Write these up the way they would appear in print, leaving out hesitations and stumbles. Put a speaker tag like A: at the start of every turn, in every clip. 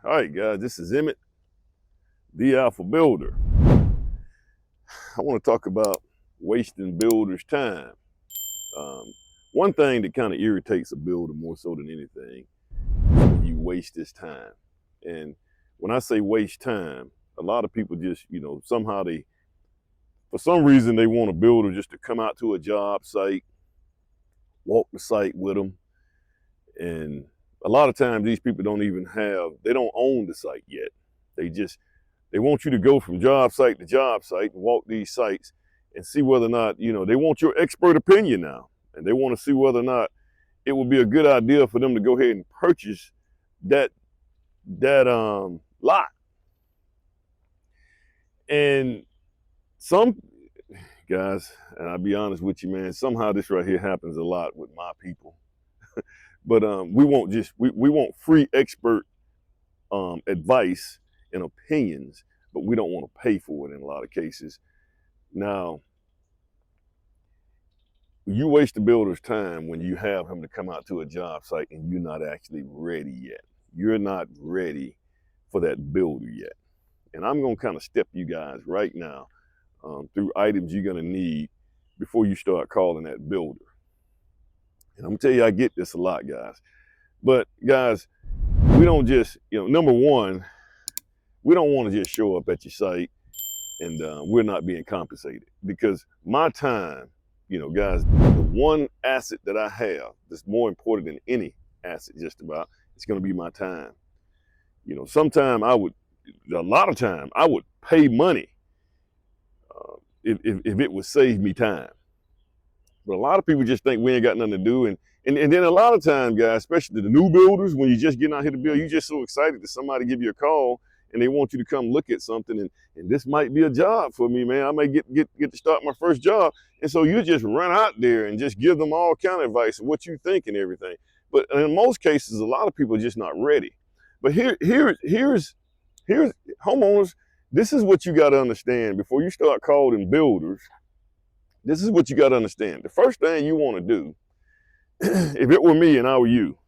A: All right, guys, this is Emmett, the Alpha Builder. I want to talk about wasting builders' time. One thing that kind of irritates a builder more so than anything is when you waste this time. And when I say waste time, a lot of people just, somehow for some reason, they want a builder just to come out to a job site, walk the site with them. And a lot of times these people they don't own the site yet. They want you to go from job site to job site and walk these sites and see whether or not, they want your expert opinion now. And they want to see whether or not it would be a good idea for them to go ahead and purchase that lot. And some guys, and I'll be honest with you, man, somehow this right here happens a lot with my people. But we want free expert advice and opinions, but we don't want to pay for it in a lot of cases. Now, you waste the builder's time when you have him to come out to a job site and you're not actually ready yet. You're not ready for that builder yet. And I'm going to kind of step you guys right now through items you're going to need before you start calling that builder. And I'm going to tell you, I get this a lot, guys. But guys, we don't just, number one, we don't want to just show up at your site and we're not being compensated. Because my time, guys, the one asset that I have that's more important than any asset just about, it's going to be my time. A lot of time I would pay money if it would save me time. But a lot of people just think we ain't got nothing to do. And then a lot of times, guys, especially the new builders, when you're just getting out here to build, you're just so excited that somebody give you a call and they want you to come look at something. And this might be a job for me, man. I may get to start my first job. And so you just run out there and just give them all kind of advice of what you think and everything. But in most cases, a lot of people are just not ready. But here's homeowners, this is what you got to understand before you start calling builders. This is what you got to understand. The first thing you want to do, if it were me and I were you,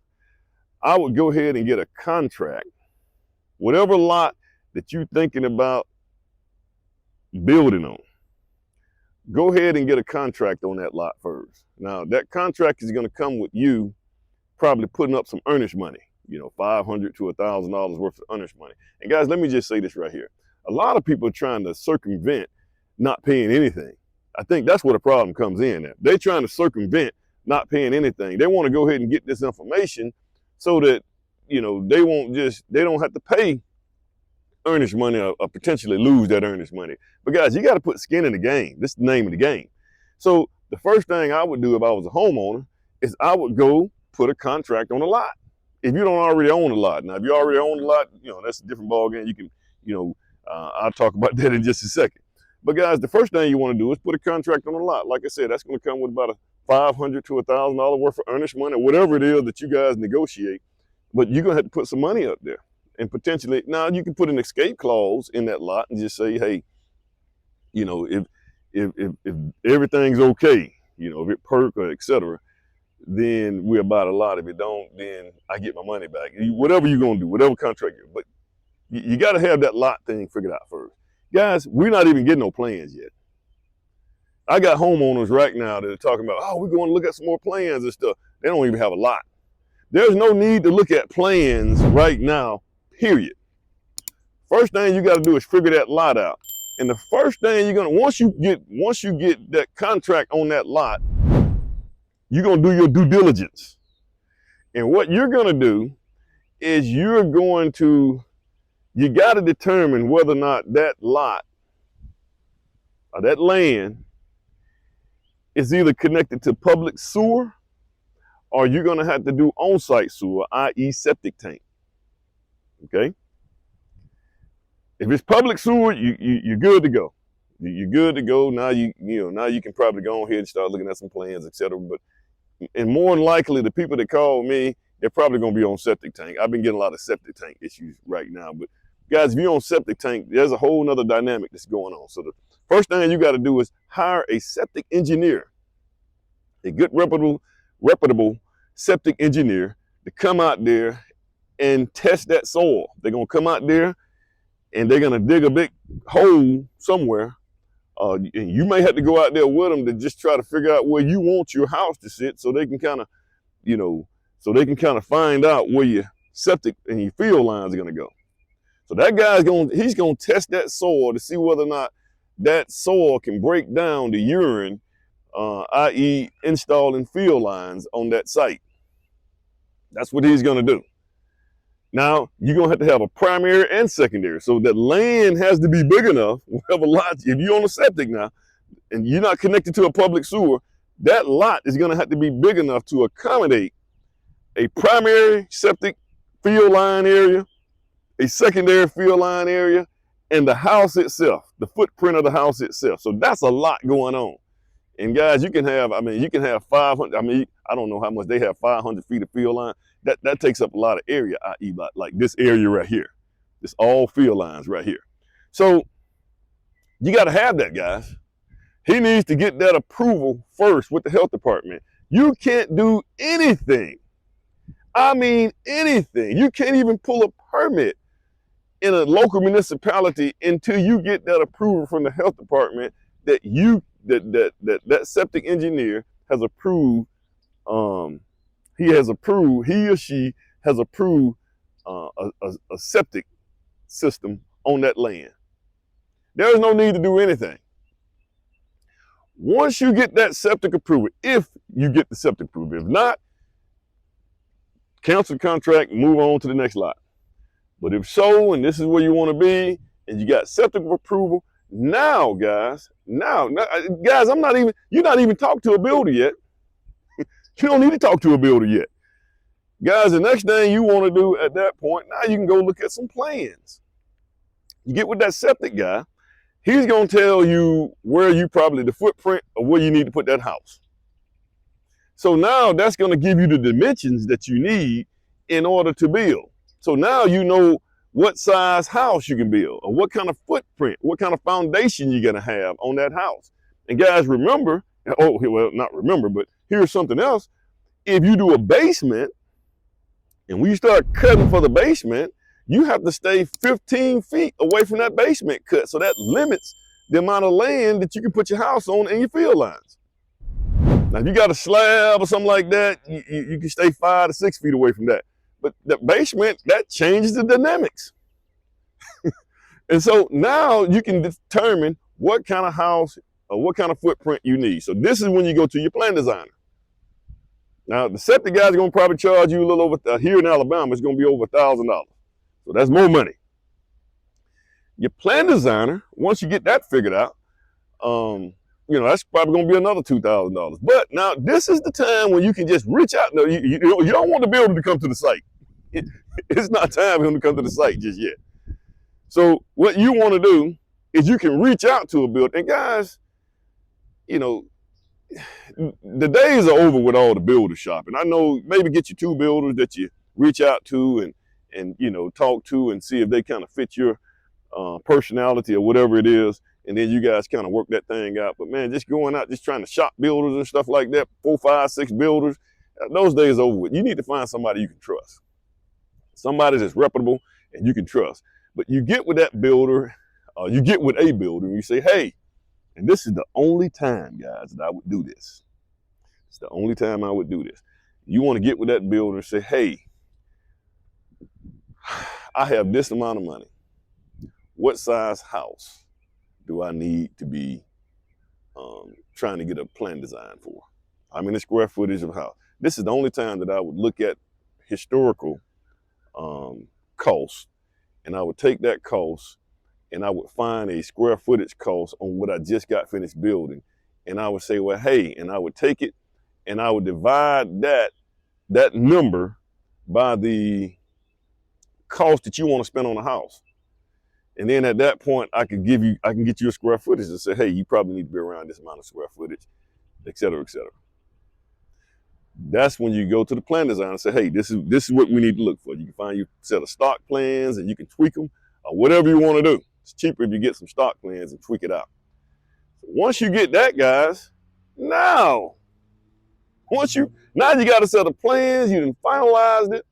A: I would go ahead and get a contract. Whatever lot that you're thinking about building on, go ahead and get a contract on that lot first. Now, that contract is going to come with you probably putting up some earnest money, $500 to $1,000 worth of earnest money. And guys, let me just say this right here. A lot of people are trying to circumvent not paying anything. I think that's where the problem comes in at. They're trying to circumvent not paying anything. They want to go ahead and get this information so that, they don't have to pay earnest money or potentially lose that earnest money. But guys, you got to put skin in the game. This is the name of the game. So the first thing I would do if I was a homeowner is I would go put a contract on a lot. If you don't already own a lot. Now, if you already own a lot, that's a different ballgame. You can, I'll talk about that in just a second. But guys, the first thing you want to do is put a contract on a lot. Like I said, that's going to come with about a $500 to $1,000 worth of earnest money, whatever it is that you guys negotiate. But you're going to have to put some money up there. And potentially, now you can put an escape clause in that lot and just say, hey, if everything's okay, if it perk or et cetera, then we're about a lot. If it don't, then I get my money back. Whatever you're going to do, whatever contract you're, but you got to have that lot thing figured out first. Guys, we're not even getting no plans yet. I got homeowners right now that are talking about, oh, we're going to look at some more plans and stuff. They don't even have a lot. There's no need to look at plans right now, period. First thing you got to do is figure that lot out. And the first thing once you get that contract on that lot, you're going to do your due diligence. And what you're going to do is you got to determine whether or not that lot or that land is either connected to public sewer or you're going to have to do on-site sewer, i.e. septic tank. Okay? If it's public sewer, you're good to go. You're good to go. Now now you can probably go ahead and start looking at some plans, etc. And more than likely, the people that call me, they're probably going to be on septic tank. I've been getting a lot of septic tank issues right now. But guys, if you're on septic tank, there's a whole nother dynamic that's going on. So the first thing you got to do is hire a septic engineer, a good reputable septic engineer to come out there and test that soil. They're gonna come out there and they're gonna dig a big hole somewhere. And you may have to go out there with them to just try to figure out where you want your house to sit, so they can kind of, so they can kind of find out where your septic and your field lines are gonna go. So that guy's he's gonna test that soil to see whether or not that soil can break down the urine, i.e. installing field lines on that site. That's what he's gonna do. Now, you're gonna have a primary and secondary. So that land has to be big enough, whatever lot, if you're on a septic now, and you're not connected to a public sewer, that lot is gonna have to be big enough to accommodate a primary septic field line area, a secondary field line area, and the house itself, the footprint of the house itself. So that's a lot going on. And guys, you can have 500, I don't know how much they have, 500 feet of field line. That takes up a lot of area, i.e. like this area right here. It's all field lines right here. So you got to have that, guys. He needs to get that approval first with the health department. You can't do anything. I mean anything. You can't even pull a permit in a local municipality until you get that approval from the health department that that septic engineer has approved. He or she has approved a septic system on that land. There is no need to do anything. Once you get that septic approval, if you get the septic approval, if not, cancel the contract, move on to the next lot. But if so, and this is where you want to be, and you got septic approval, now, guys, you're not even talking to a builder yet. You don't need to talk to a builder yet. Guys, the next thing you want to do at that point, now you can go look at some plans. You get with that septic guy, he's going to tell you where the footprint of where you need to put that house. So now that's going to give you the dimensions that you need in order to build. So now you know what size house you can build, or what kind of footprint, what kind of foundation you're going to have on that house. And guys, remember, not remember, but here's something else. If you do a basement, and when you start cutting for the basement, you have to stay 15 feet away from that basement cut. So that limits the amount of land that you can put your house on and your field lines. Now, if you got a slab or something like that, you can stay 5 to 6 feet away from that. But the basement, that changes the dynamics. And so now you can determine what kind of house or what kind of footprint you need. So this is when you go to your plan designer. Now, the septic guys are going to probably charge you a little over, here in Alabama, it's going to be over $1,000. So that's more money. Your plan designer, once you get that figured out, that's probably going to be another $2,000. But now this is the time when you can just reach out. No, you don't want the builder to come to the site. It's not time for him to come to the site just yet. So what you want to do is you can reach out to a builder. And guys, the days are over with all the builder shopping. I know, maybe get you 2 builders that you reach out to and talk to and see if they kind of fit your personality or whatever it is. And then you guys kind of work that thing out. But man, just going out, just trying to shop builders and stuff like that, 4, 5, 6 builders, those days are over with. You need to find somebody you can trust. Somebody that's reputable and you can trust. But you get with that builder, you get with a builder and you say, hey, and this is the only time, guys, that I would do this. It's the only time I would do this. You want to get with that builder and say, hey, I have this amount of money. What size house do I need to be trying to get a plan design for? I mean, the square footage of a house. This is the only time that I would look at historical costs, and I would take that cost and I would find a square footage cost on what I just got finished building. And I would say, well, hey, and I would take it and I would divide that number by the cost that you want to spend on a house. And then at that point, I can get you a square footage and say, hey, you probably need to be around this amount of square footage, et cetera, et cetera. That's when you go to the plan design and say, hey, this is what we need to look for. You can find your set of stock plans and you can tweak them or whatever you want to do. It's cheaper if you get some stock plans and tweak it out. So once you get that, guys, now you got a set of plans, you done finalized it.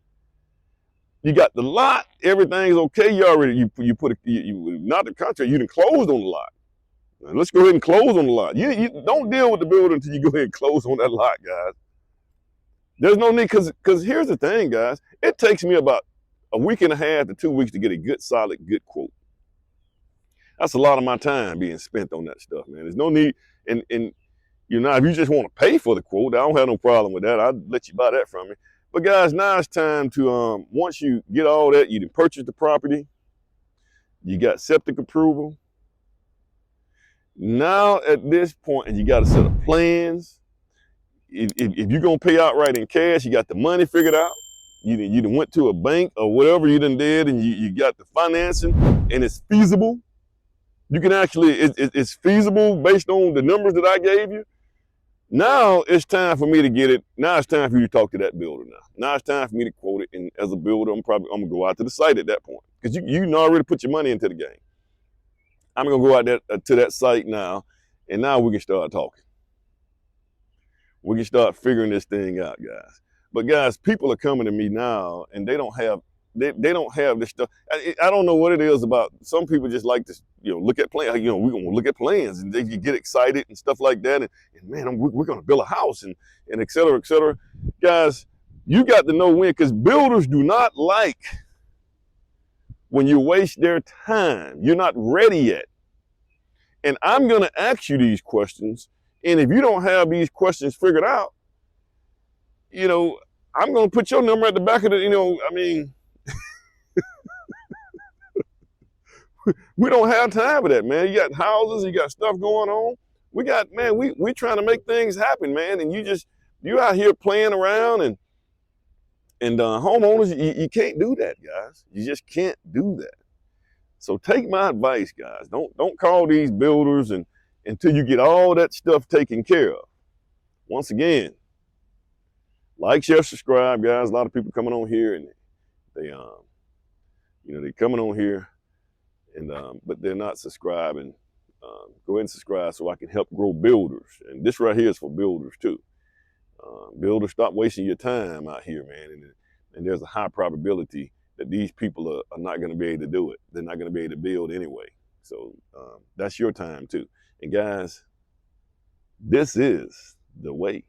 A: You got the lot, everything's okay. You already you put you not the contract. You done closed on the lot. Now, let's go ahead and close on the lot. You don't deal with the builder until you go ahead and close on that lot, guys. There's no need, because here's the thing, guys. It takes me about a week and a half to 2 weeks to get a good, solid, good quote. That's a lot of my time being spent on that stuff, man. There's no need, and you know, if you just want to pay for the quote, I don't have no problem with that. I'll let you buy that from me. But guys, now it's time to once you get all that, you can purchase the property, you got septic approval. Now at this point, and you got a set of plans. If you're gonna pay outright in cash, you got the money figured out. You done went to a bank or whatever you done did, and you got the financing, and it's feasible. You can actually, it's feasible based on the numbers that I gave you. Now it's time for me to get it. Now it's time for you to talk to that builder. Now it's time for me to quote it. And as a builder, I'm gonna go out to the site at that point, because you already put your money into the game. I'm gonna go out there to that site now, and now we can start talking. We can start figuring this thing out, guys. But guys, people are coming to me now, and they don't have this stuff. I don't know what it is about. Some people just like to, look at plans. We're gonna look at plans, and they get excited and stuff like that. And man, we're gonna build a house and et cetera, et cetera. Guys, you got to know when, because builders do not like when you waste their time. You're not ready yet. And I'm gonna ask you these questions. And if you don't have these questions figured out, I'm going to put your number at the back of the, we don't have time for that, man. You got houses, you got stuff going on. We trying to make things happen, man. And you out here playing around and homeowners, you can't do that, guys. You just can't do that. So take my advice, guys. Don't call these builders until you get all that stuff taken care of. Once again, like, share, subscribe, guys. A lot of people coming on here and they're coming on here and but they're not subscribing. Go ahead and subscribe so I can help grow builders. And this right here is for builders too. Builders, stop wasting your time out here, man. And there's a high probability that these people are not going to be able to do it. They're not going to be able to build anyway. So that's your time too. And guys, this is the way.